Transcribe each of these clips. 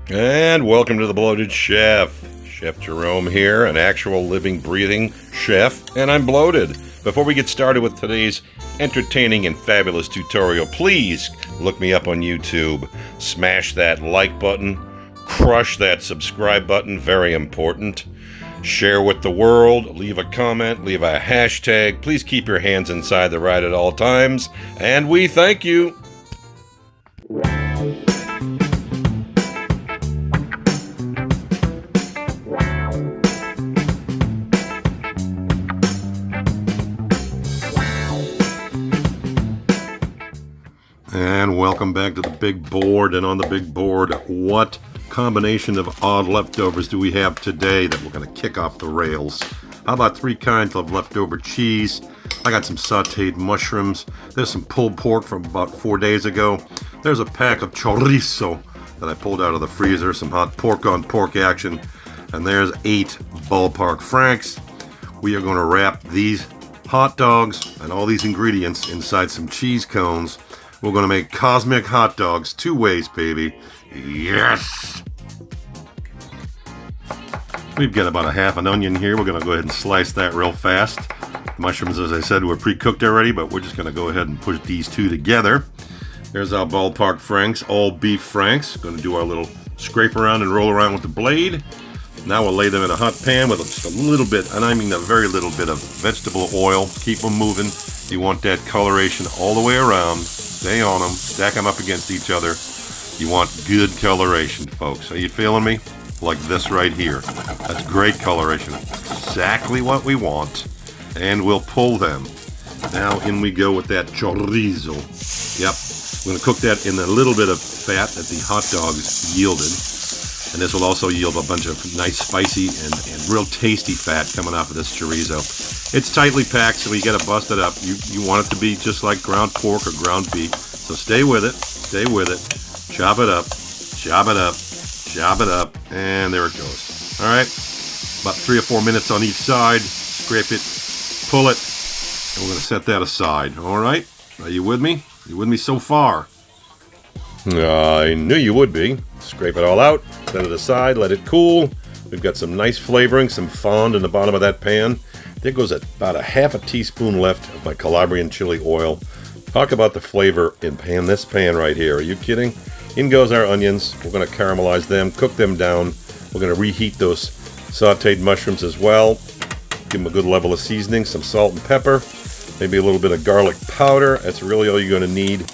And welcome to the Bloated Chef. Chef Jerome here, an actual living, breathing chef, and I'm bloated. Before we get started with today's entertaining and fabulous tutorial, please look me up on YouTube. Smash that like button, crush that subscribe button, very important. Share with the world, leave a comment, leave a hashtag. Please keep your hands inside the ride at all times, and we thank you. And welcome back to the big board. And on the big board, what combination of odd leftovers do we have today that we're going to kick off the rails? How about 3 kinds of leftover cheese? I got some sauteed mushrooms. There's some pulled pork from about 4 days ago. There's a pack of chorizo that I pulled out of the freezer. Some hot pork on pork action. And there's 8 ballpark franks. We are going to wrap these hot dogs and all these ingredients inside some cheese cones. We're going to make cosmic hot dogs 2 ways, baby. Yes! We've got about a half an onion here. We're going to go ahead and slice that real fast. Mushrooms, as I said, were pre-cooked already, but we're just going to go ahead and push these 2 together. There's our ballpark franks, all beef franks. Going to do our little scrape around and roll around with the blade. Now we'll lay them in a hot pan with just a little bit, and I mean a very little bit of vegetable oil. Keep them moving. You want that coloration all the way around. Stay on them. Stack them up against each other. You want good coloration, folks. Are you feeling me? Like this right here. That's great coloration. Exactly what we want. And we'll pull them. Now in we go with that chorizo. Yep. We're going to cook that in a little bit of fat that the hot dogs yielded. And this will also yield a bunch of nice spicy and real tasty fat coming off of this chorizo. It's tightly packed, so you got to bust it up. You want it to be just like ground pork or ground beef. So stay with it. Stay with it. Chop it up. Chop it up. Chop it up. And there it goes. All right. About 3 or 4 minutes on each side. Scrape it. Pull it. And we're going to set that aside. All right. Are you with me? Are you with me so far? I knew you would be. Scrape it all out, set it aside, let it cool. We've got some nice flavoring, some fond in the bottom of that pan. There goes about a half a teaspoon left of my Calabrian chili oil. Talk about the flavor in this pan right here. Are you kidding? In goes our onions. We're going to caramelize them, cook them down. We're going to reheat those sauteed mushrooms as well. Give them a good level of seasoning, some salt and pepper, maybe a little bit of garlic powder. That's really all you're going to need.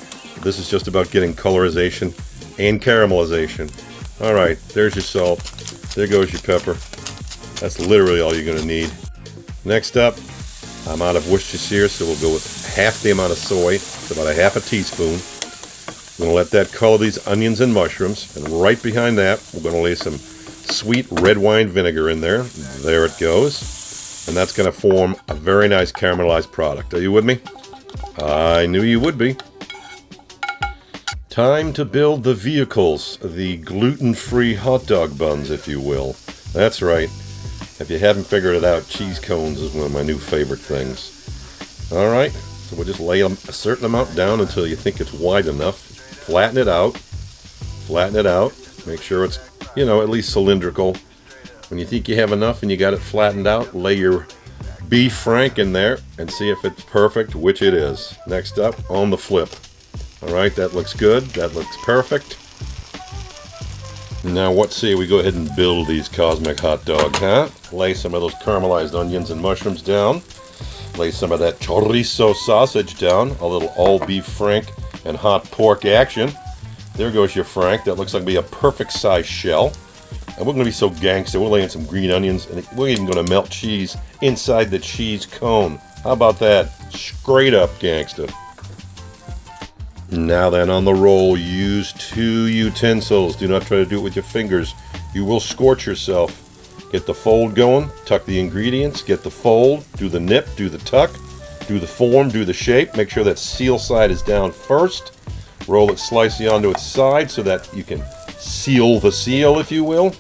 This is just about getting colorization and caramelization. All right, there's your salt. There goes your pepper. That's literally all you're going to need. Next up, I'm out of Worcestershire, so we'll go with half the amount of soy. It's about a half a teaspoon. I'm going to let that color these onions and mushrooms. And right behind that, we're going to lay some sweet red wine vinegar in there. There it goes. And that's going to form a very nice caramelized product. Are you with me? I knew you would be. Time to build the vehicles, the gluten-free hot dog buns, if you will. That's right. If you haven't figured it out, cheese cones is one of my new favorite things. All right, so we'll just lay a certain amount down until you think it's wide enough. Flatten it out. Flatten it out. Make sure it's, at least cylindrical. When you think you have enough and you got it flattened out, lay your beef frank in there and see if it's perfect, which it is. Next up, on the flip. Alright, that looks good. That looks perfect. Now, what say we go ahead and build these cosmic hot dogs, huh? Lay some of those caramelized onions and mushrooms down. Lay some of that chorizo sausage down. A little all-beef frank and hot pork action. There goes your frank. That looks like it'll be a perfect size shell. And we're going to be so gangster. We're laying some green onions, and we're even going to melt cheese inside the cheese cone. How about that? Straight up gangster. Now then, on the roll, use 2 utensils. Do not try to do it with your fingers. You will scorch yourself. Get the fold going, tuck the ingredients, get the fold, do the nip, do the tuck, do the form, do the shape. Make sure that seal side is down first. Roll it slightly onto its side so that you can seal the seal, if you will.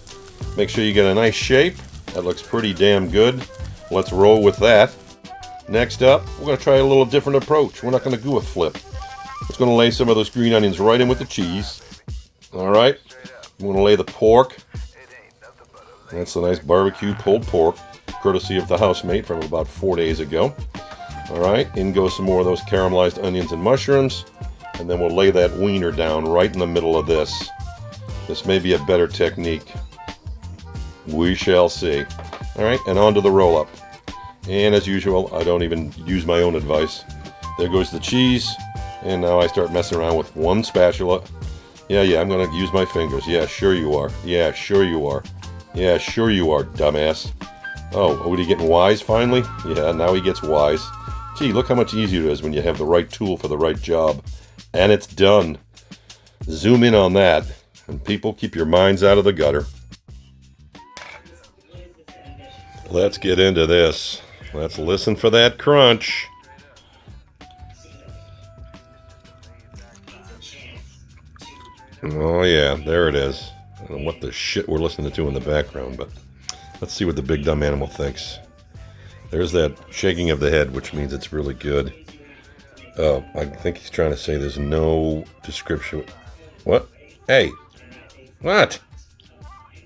Make sure you get a nice shape. That looks pretty damn good. Let's roll with that. Next up, we're going to try a little different approach. We're not going to do a flip. Just going to lay some of those green onions right in with the cheese. All right. I'm going to lay the pork. That's a nice barbecue pulled pork, courtesy of the housemate from about 4 days ago. All right, in goes some more of those caramelized onions and mushrooms, and then we'll lay that wiener down right in the middle of this. This may be a better technique. We shall see. All right, and on to the roll-up. And as usual, I don't even use my own advice. There goes the cheese, and now I start messing around with one spatula. Yeah, I'm going to use my fingers. Yeah, sure you are. Yeah, sure you are. Yeah, sure you are, dumbass. Oh, are we getting wise finally? Yeah, now he gets wise. Gee, look how much easier it is when you have the right tool for the right job. And it's done. Zoom in on that. And people, keep your minds out of the gutter. Let's get into this. Let's listen for that crunch. Oh yeah, there it is. I don't know what the shit we're listening to in the background, but let's see what the big dumb animal thinks. There's that shaking of the head, which means it's really good. Oh, I think he's trying to say there's no description. What? Hey. What?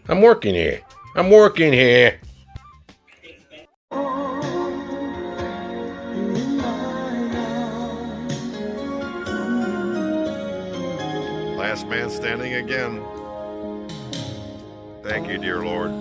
I'm working here. I'm working here. Last man standing again. Thank you, dear Lord.